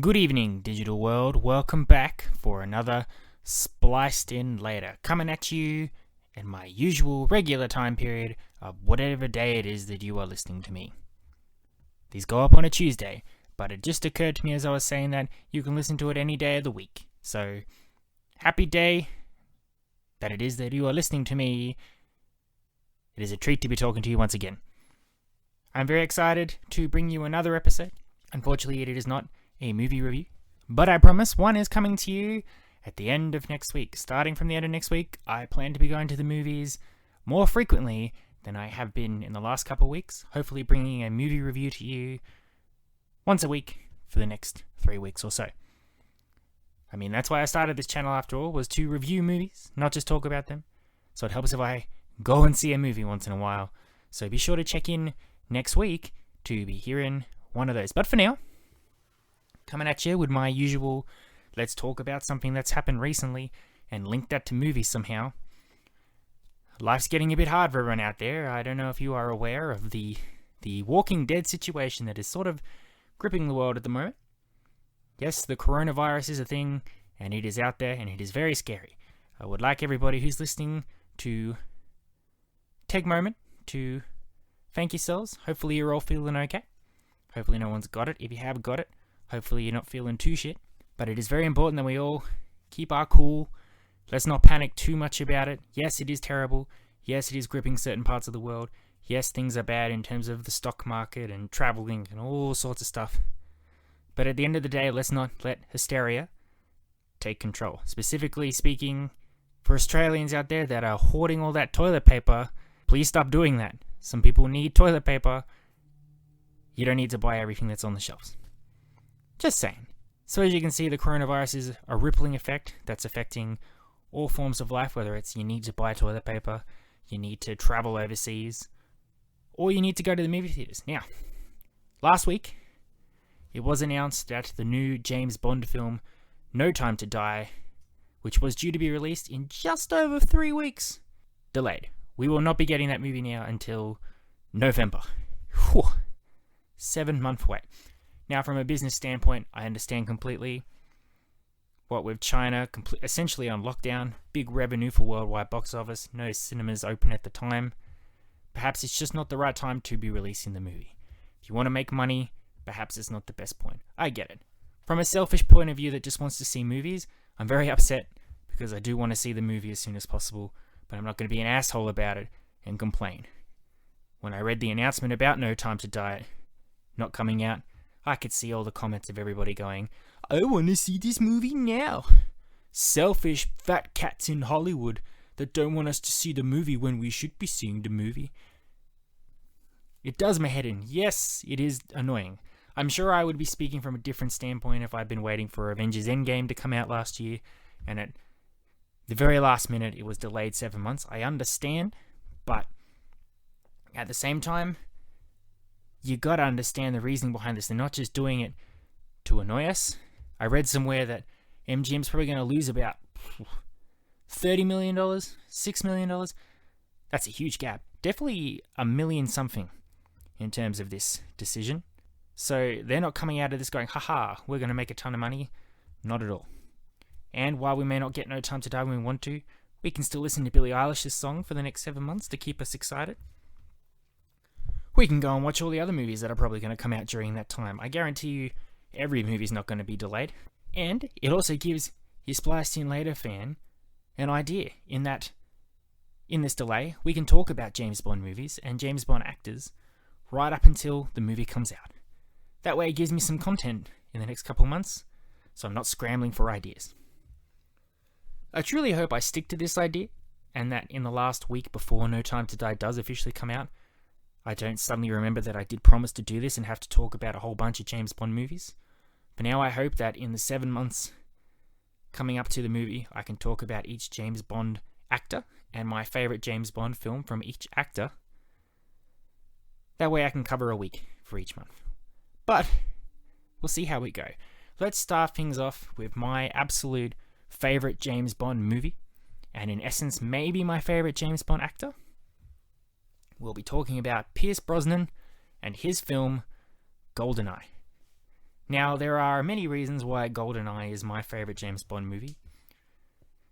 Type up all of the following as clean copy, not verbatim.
Good evening, digital world. Welcome back for another Spliced In Later. Coming at you in my usual regular time period of whatever day it is that you are listening to me. These go up on a Tuesday, but it just occurred to me as I was saying that you can listen to it any day of the week. So, happy day that it is that you are listening to me. It is a treat to be talking to you once again. I'm very excited to bring you another episode. Unfortunately, it is not a movie review, but I promise one is coming to you at the end of next week. Starting from the end of next week, I plan to be going to the movies more frequently than I have been in the last couple of weeks, hopefully bringing a movie review to you once a week for the next 3 weeks or so. I mean, that's why I started this channel after all, was to review movies, not just talk about them. So it helps if I go and see a movie once in a while. So be sure to check in next week to be hearing one of those. But for now, coming at you with my usual, let's talk about something that's happened recently and link that to movies somehow. Life's getting a bit hard for everyone out there. I don't know if you are aware of the Walking Dead situation that is sort of gripping the world at the moment. Yes, the coronavirus is a thing, and it is out there, and it is very scary. I would like everybody who's listening to take a moment to thank yourselves. Hopefully you're all feeling okay. Hopefully no one's got it. If you have got it, hopefully you're not feeling too shit. But it is very important that we all keep our cool. Let's not panic too much about it. Yes, it is terrible. Yes, it is gripping certain parts of the world. Yes, things are bad in terms of the stock market and traveling and all sorts of stuff. But at the end of the day, let's not let hysteria take control. Specifically speaking, for Australians out there that are hoarding all that toilet paper, please stop doing that. Some people need toilet paper. You don't need to buy everything that's on the shelves. Just saying. So as you can see, the coronavirus is a rippling effect that's affecting all forms of life, whether it's you need to buy toilet paper, you need to travel overseas, or you need to go to the movie theaters. Now, last week, it was announced that the new James Bond film, No Time to Die, which was due to be released in just over 3 weeks, delayed. We will not be getting that movie now until November. Whew. 7-month wait. Now, from a business standpoint, I understand completely. What with China essentially on lockdown, big revenue for worldwide box office, no cinemas open at the time. Perhaps it's just not the right time to be releasing the movie. If you want to make money, perhaps it's not the best point. I get it. From a selfish point of view that just wants to see movies, I'm very upset because I do want to see the movie as soon as possible, but I'm not going to be an asshole about it and complain. When I read the announcement about No Time to Die not coming out, I could see all the comments of everybody going, I want to see this movie now. Selfish fat cats in Hollywood that don't want us to see the movie when we should be seeing the movie. It does my head in. Yes, it is annoying. I'm sure I would be speaking from a different standpoint if I'd been waiting for Avengers Endgame to come out last year, and at the very last minute it was delayed 7 months. I understand, but at the same time, you gotta understand the reasoning behind this. They're not just doing it to annoy us. I read somewhere that MGM's probably going to lose about $30 million, $6 million. That's a huge gap. Definitely $1 million something in terms of this decision. So they're not coming out of this going, haha, we're going to make a ton of money. Not at all. And while we may not get No Time to Die when we want to, we can still listen to Billie Eilish's song for the next 7 months to keep us excited. We can go and watch all the other movies that are probably going to come out during that time. I guarantee you every movie's not going to be delayed. And it also gives your Spliced In Later fan an idea in that in this delay, we can talk about James Bond movies and James Bond actors right up until the movie comes out. That way it gives me some content in the next couple months, so I'm not scrambling for ideas. I truly hope I stick to this idea, and that in the last week before No Time to Die does officially come out, I don't suddenly remember that I did promise to do this and have to talk about a whole bunch of James Bond movies. For now, I hope that in the 7 months coming up to the movie, I can talk about each James Bond actor and my favourite James Bond film from each actor. That way I can cover a week for each month. But we'll see how we go. Let's start things off with my absolute favourite James Bond movie, and in essence, maybe my favourite James Bond actor. We'll be talking about Pierce Brosnan and his film GoldenEye. Now, there are many reasons why GoldenEye is my favourite James Bond movie.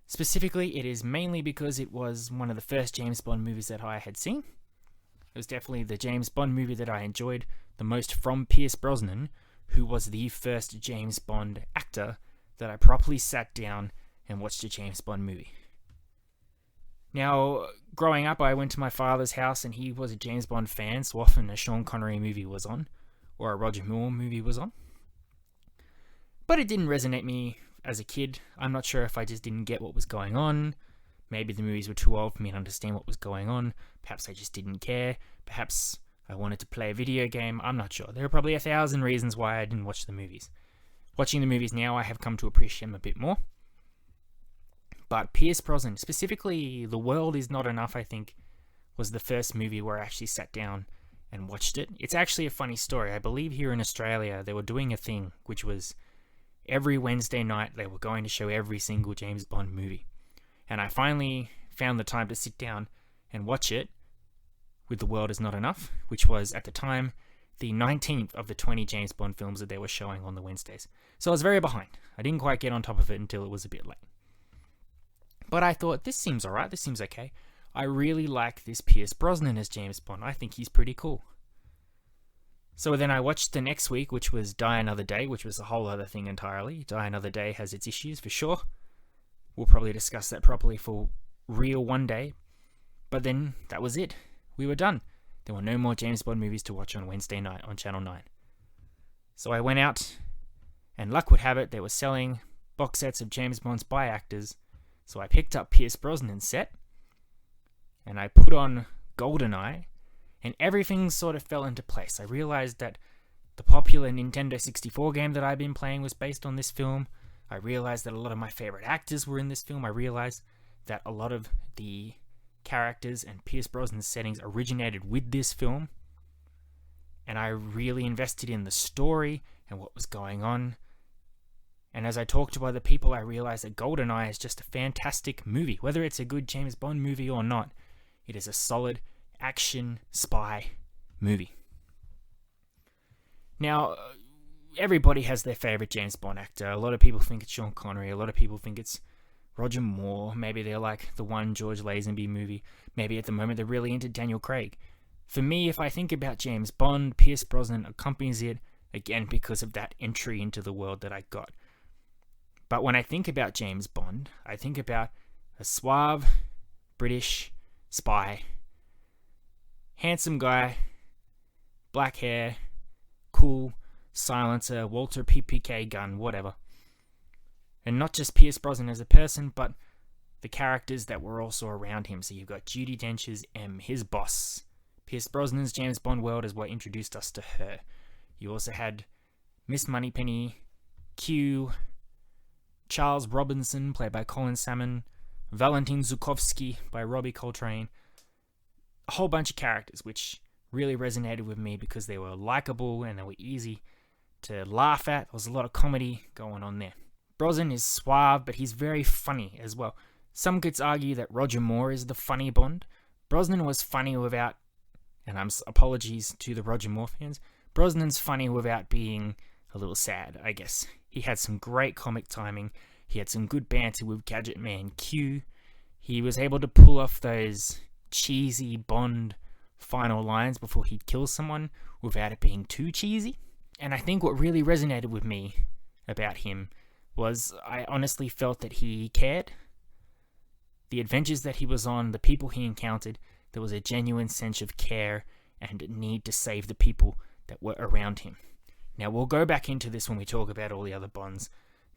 Specifically, it is mainly because it was one of the first James Bond movies that I had seen. It was definitely the James Bond movie that I enjoyed the most from Pierce Brosnan, who was the first James Bond actor that I properly sat down and watched a James Bond movie. Now, growing up, I went to my father's house and he was a James Bond fan, so often a Sean Connery movie was on, or a Roger Moore movie was on. But it didn't resonate me as a kid. I'm not sure if I just didn't get what was going on. Maybe the movies were too old for me to understand what was going on. Perhaps I just didn't care. Perhaps I wanted to play a video game. I'm not sure. There are probably 1,000 reasons why I didn't watch the movies. Watching the movies now, I have come to appreciate them a bit more. But Pierce Brosnan, specifically The World Is Not Enough, I think, was the first movie where I actually sat down and watched it. It's actually a funny story. I believe here in Australia, they were doing a thing, which was every Wednesday night, they were going to show every single James Bond movie. And I finally found the time to sit down and watch it with The World Is Not Enough, which was, at the time, the 19th of the 20 James Bond films that they were showing on the Wednesdays. So I was very behind. I didn't quite get on top of it until it was a bit late. But I thought, this seems alright, this seems okay. I really like this Pierce Brosnan as James Bond. I think he's pretty cool. So then I watched the next week, which was Die Another Day, which was a whole other thing entirely. Die Another Day has its issues, for sure. We'll probably discuss that properly for real one day. But then, that was it. We were done. There were no more James Bond movies to watch on Wednesday night on Channel 9. So I went out, and luck would have it, they were selling box sets of James Bonds by actors. So I picked up Pierce Brosnan's set, and I put on GoldenEye, and everything sort of fell into place. I realized that the popular Nintendo 64 game that I've been playing was based on this film. I realized that a lot of my favorite actors were in this film. I realized that a lot of the characters and Pierce Brosnan's settings originated with this film. And I really invested in the story and what was going on. And as I talked to other people, I realized that GoldenEye is just a fantastic movie. Whether it's a good James Bond movie or not, it is a solid action spy movie. Now, everybody has their favorite James Bond actor. A lot of people think it's Sean Connery. A lot of people think it's Roger Moore. Maybe they're like the one George Lazenby movie. Maybe at the moment they're really into Daniel Craig. For me, if I think about James Bond, Pierce Brosnan accompanies it, again, because of that entry into the world that I got. But when I think about James Bond, I think about a suave British spy, handsome guy, black hair, cool, silencer, Walter PPK gun, whatever. And not just Pierce Brosnan as a person, but the characters that were also around him. So you've got Judi Dench's M, his boss. Pierce Brosnan's James Bond world is what introduced us to her. You also had Miss Moneypenny, Q, Charles Robinson, played by Colin Salmon, Valentin Zukovsky by Robbie Coltrane. A whole bunch of characters which really resonated with me because they were likable and they were easy to laugh at. There was a lot of comedy going on there. Brosnan is suave, but he's very funny as well. Some could argue that Roger Moore is the funny Bond. Brosnan was funny without, and apologies to the Roger Moore fans, Brosnan's funny without being a little sad, I guess. He had some great comic timing. He had some good banter with Gadget Man Q. He was able to pull off those cheesy Bond final lines before he'd kill someone without it being too cheesy. And I think what really resonated with me about him was I honestly felt that he cared. The adventures that he was on, the people he encountered, there was a genuine sense of care and need to save the people that were around him. Now, we'll go back into this when we talk about all the other Bonds,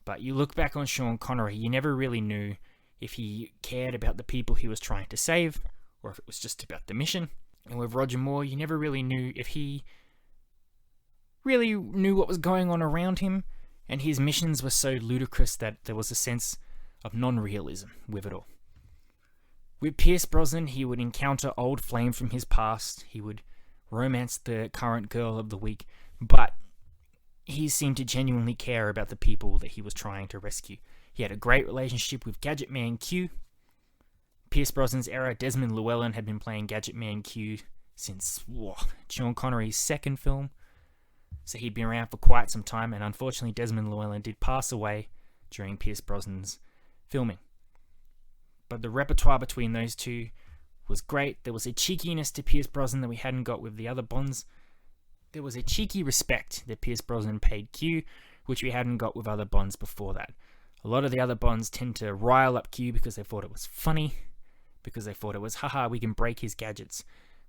but you look back on Sean Connery, you never really knew if he cared about the people he was trying to save, or if it was just about the mission. And with Roger Moore, you never really knew if he really knew what was going on around him, and his missions were so ludicrous that there was a sense of non-realism with it all. With Pierce Brosnan, he would encounter old flames from his past, he would romance the current girl of the week, but he seemed to genuinely care about the people that he was trying to rescue. He had a great relationship with Gadget Man Q. Pierce Brosnan's era, Desmond Llewellyn had been playing Gadget Man Q since Sean Connery's second film. so he'd been around for quite some time, and unfortunately Desmond Llewellyn did pass away during Pierce Brosnan's filming. But the repertoire between those two was great. There was a cheekiness to Pierce Brosnan that we hadn't got with the other Bonds. There was a cheeky respect that Pierce Brosnan paid Q, which we hadn't got with other Bonds before that. A lot of the other Bonds tend to rile up Q because they thought it was funny, because they thought it was, haha, we can break his gadgets.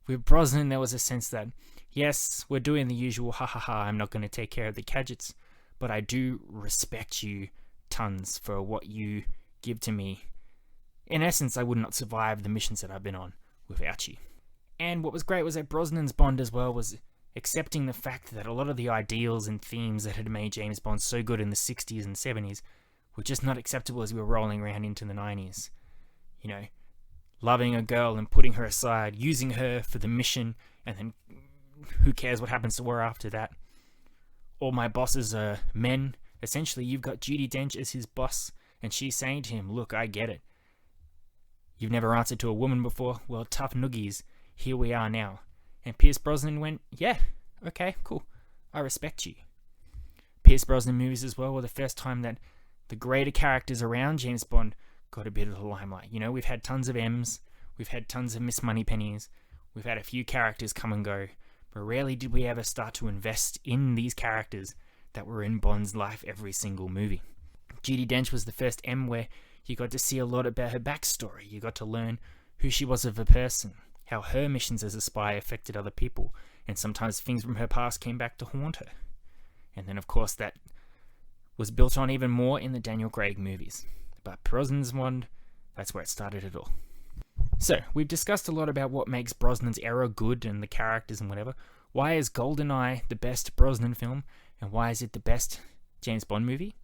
With Brosnan, there was a sense that, yes, we're doing the usual, ha ha ha, I'm not going to take care of the gadgets, but I do respect you tons for what you give to me. In essence, I would not survive the missions that I've been on without you. And what was great was that Brosnan's Bond as well was accepting the fact that a lot of the ideals and themes that had made James Bond so good in the 60s and 70s were just not acceptable as we were rolling around into the 90s. You know, loving a girl and putting her aside, using her for the mission, and then who cares what happens to her after that. All my bosses are men. Essentially, you've got Judi Dench as his boss, and she's saying to him, look, I get it. You've never answered to a woman before? Well, tough noogies. Here we are now. And Pierce Brosnan went, yeah, okay, cool. I respect you. Pierce Brosnan movies as well were the first time that the greater characters around James Bond got a bit of the limelight. You know, we've had tons of M's, we've had tons of Miss Moneypennies, we've had a few characters come and go, but rarely did we ever start to invest in these characters that were in Bond's life every single movie. Judi Dench was the first M where you got to see a lot about her backstory. You got to learn who she was as a person, how her missions as a spy affected other people, and sometimes things from her past came back to haunt her. And then, of course, that was built on even more in the Daniel Craig movies. But Brosnan's Bond, that's where it started it all. So, we've discussed a lot about what makes Brosnan's era good and the characters and whatever. Why is GoldenEye the best Brosnan film, and why is it the best James Bond movie?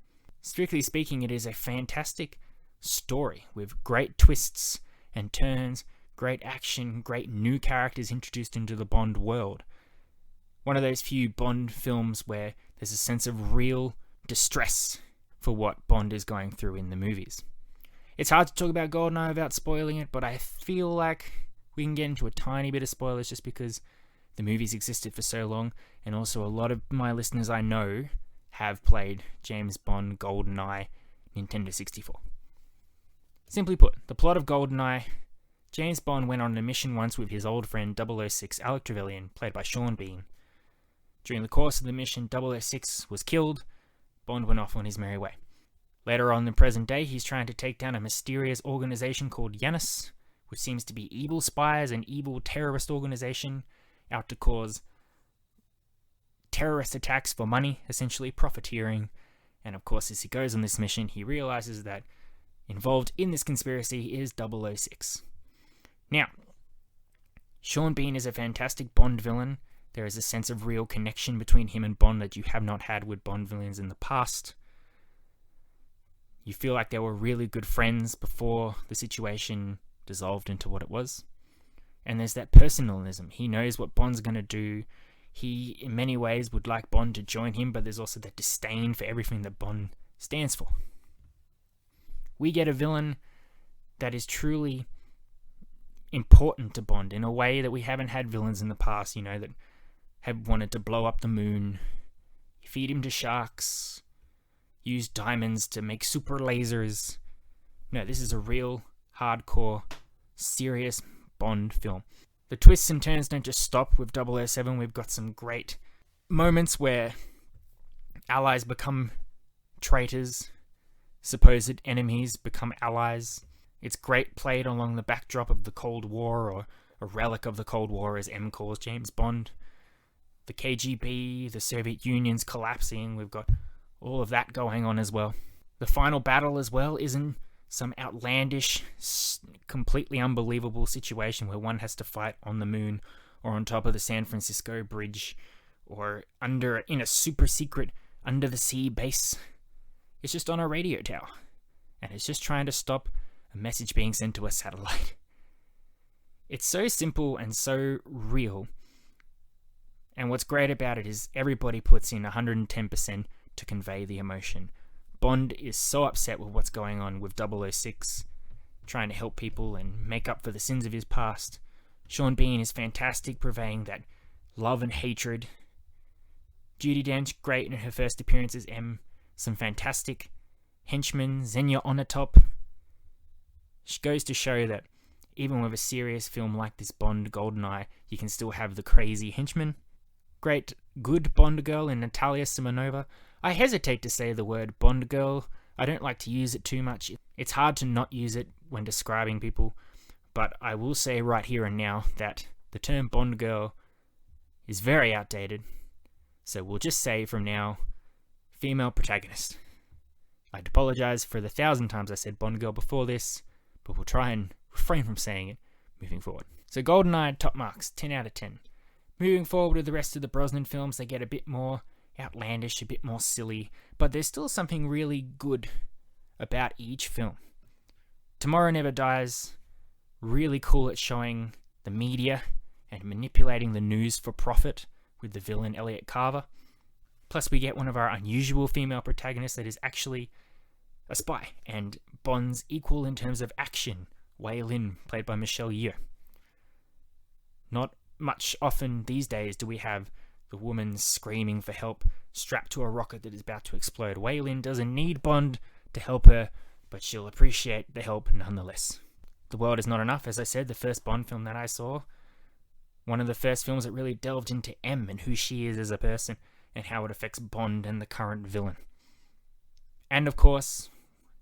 Strictly speaking, it is a fantastic story with great twists and turns, great action, great new characters introduced into the Bond world. One of those few Bond films where there's a sense of real distress for what Bond is going through in the movies. It's hard to talk about GoldenEye without spoiling it, but I feel like we can get into a tiny bit of spoilers just because the movies existed for so long, and also a lot of my listeners I know have played James Bond GoldenEye Nintendo 64. Simply put, the plot of GoldenEye: James Bond went on a mission once with his old friend 006 Alec Trevelyan, played by Sean Bean. During the course of the mission, 006 was killed. Bond went off on his merry way. Later on in the present day, he's trying to take down a mysterious organization called Janus, which seems to be evil spies, an evil terrorist organization out to cause terrorist attacks for money, essentially profiteering. And of course, as he goes on this mission, he realizes that involved in this conspiracy is 006. Now, Sean Bean is a fantastic Bond villain. There is a sense of real connection between him and Bond that you have not had with Bond villains in the past. You feel like they were really good friends before the situation dissolved into what it was. And there's that personalism. He knows what Bond's going to do. He, in many ways, would like Bond to join him, but there's also that disdain for everything that Bond stands for. We get a villain that is truly important to Bond in a way that we haven't had villains in the past, that have wanted to blow up the moon, feed him to sharks, use diamonds to make super lasers. No, this is a real, hardcore, serious Bond film. The twists and turns don't just stop with 007. We've got some great moments where allies become traitors, supposed enemies become allies. It's great played along the backdrop of the Cold War, or a relic of the Cold War as M calls James Bond. The KGB, the Soviet Union's collapsing. We've got all of that going on as well. The final battle as well isn't some outlandish, completely unbelievable situation where one has to fight on the moon or on top of the San Francisco Bridge or in a super secret under the sea base. It's just on a radio tower, and it's just trying to stop a message being sent to a satellite. It's so simple and so real, and what's great about it is everybody puts in 110% to convey the emotion. Bond is so upset with what's going on with 006, trying to help people and make up for the sins of his past. Sean Bean is fantastic, purveying that love and hatred Judi Dench, great in her first appearance as M. Some fantastic henchmen, Xenia Onatopp. She goes to show that even with a serious film like this Bond GoldenEye, you can still have the crazy henchmen. Great, good Bond girl in Natalia Simonova. I hesitate to say the word Bond girl. I don't like to use it too much. It's hard to not use it when describing people, but I will say right here and now that the term Bond girl is very outdated. So we'll just say from now, female protagonist. I'd apologize for the 1,000 times I said Bond girl before this, but we'll try and refrain from saying it moving forward. So GoldenEye, top marks, 10 out of 10. Moving forward with the rest of the Brosnan films, they get a bit more outlandish, a bit more silly, but there's still something really good about each film. Tomorrow Never Dies, really cool at showing the media and manipulating the news for profit with the villain Elliot Carver. Plus we get one of our unusual female protagonists that is actually a spy, and Bond's equal in terms of action, Wei Lin, played by Michelle Yeoh. Not much often these days do we have the woman screaming for help, strapped to a rocket that is about to explode. Wei Lin doesn't need Bond to help her, but she'll appreciate the help nonetheless. The World Is Not Enough, as I said, the first Bond film that I saw. One of the first films that really delved into M and who she is as a person, and how it affects Bond and the current villain. And of course,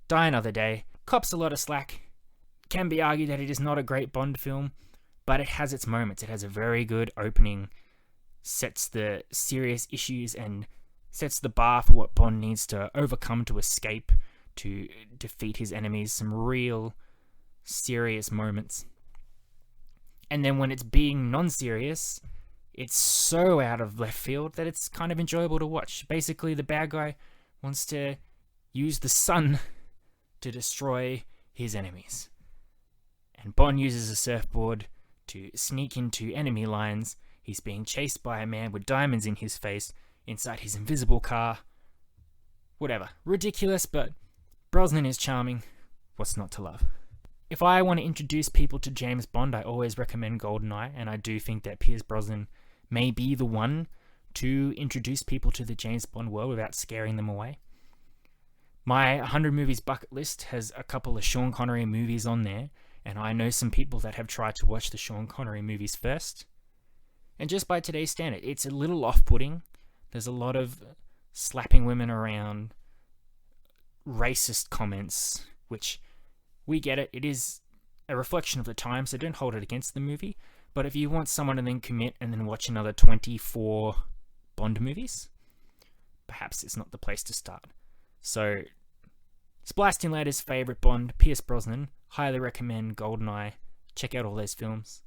Die Another Day cops a lot of slack. Can be argued that it is not a great Bond film, but it has its moments. It has a very good opening, sets the serious issues and sets the bar for what Bond needs to overcome to escape, to defeat his enemies. Some real serious moments. And then when it's being non-serious, it's so out of left field that it's kind of enjoyable to watch. Basically, the bad guy wants to use the sun to destroy his enemies. And Bond uses a surfboard to sneak into enemy lines. He's being chased by a man with diamonds in his face inside his invisible car. Whatever. Ridiculous, but Brosnan is charming. What's not to love? If I want to introduce people to James Bond, I always recommend GoldenEye, and I do think that Pierce Brosnan may be the one to introduce people to the James Bond world without scaring them away. My 100 movies bucket list has a couple of Sean Connery movies on there, and I know some people that have tried to watch the Sean Connery movies first. And just by today's standard, it's a little off-putting. There's a lot of slapping women around, racist comments, which we get it. It is a reflection of the time, so don't hold it against the movie. But if you want someone to then commit and then watch another 24 Bond movies, perhaps it's not the place to start. So, Spliced In Later's favourite Bond, Pierce Brosnan. Highly recommend GoldenEye. Check out all those films.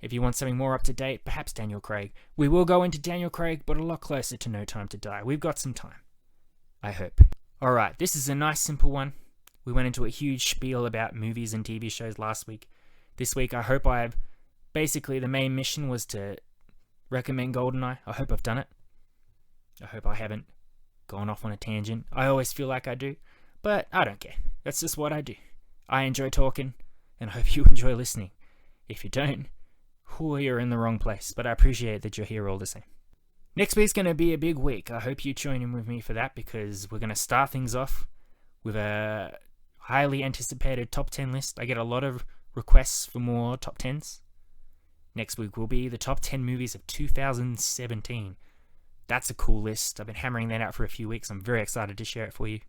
If you want something more up to date, perhaps Daniel Craig. We will go into Daniel Craig, but a lot closer to No Time to Die. We've got some time. I hope. Alright, this is a nice simple one. We went into a huge spiel about movies and TV shows last week. This week, I hope I've... Basically, the main mission was to recommend GoldenEye. I hope I've done it. I hope I haven't gone off on a tangent. I always feel like I do, but I don't care. That's just what I do. I enjoy talking, and I hope you enjoy listening. If you don't, you're in the wrong place, but I appreciate that you're here all the same. Next week's going to be a big week. I hope you join in with me for that, because we're going to start things off with a highly anticipated top 10 list. I get a lot of requests for more top 10s. Next week will be the top 10 movies of 2017. That's a cool list. I've been hammering that out for a few weeks. I'm very excited to share it for you.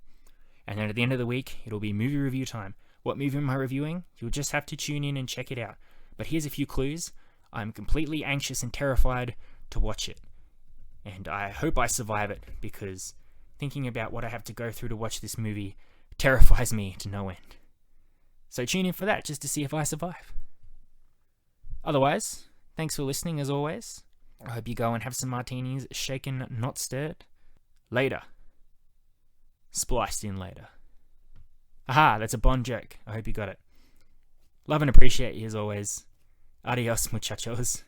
And then at the end of the week, it'll be movie review time. What movie am I reviewing? You'll just have to tune in and check it out. But here's a few clues. I'm completely anxious and terrified to watch it. And I hope I survive it, because thinking about what I have to go through to watch this movie terrifies me to no end. So tune in for that, just to see if I survive. Otherwise, thanks for listening as always. I hope you go and have some martinis, shaken, not stirred. Later. Spliced in later. Aha, that's a Bond joke. I hope you got it. Love and appreciate you as always. Adios, muchachos.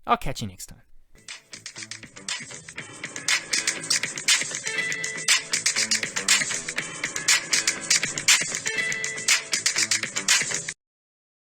I'll catch you next time.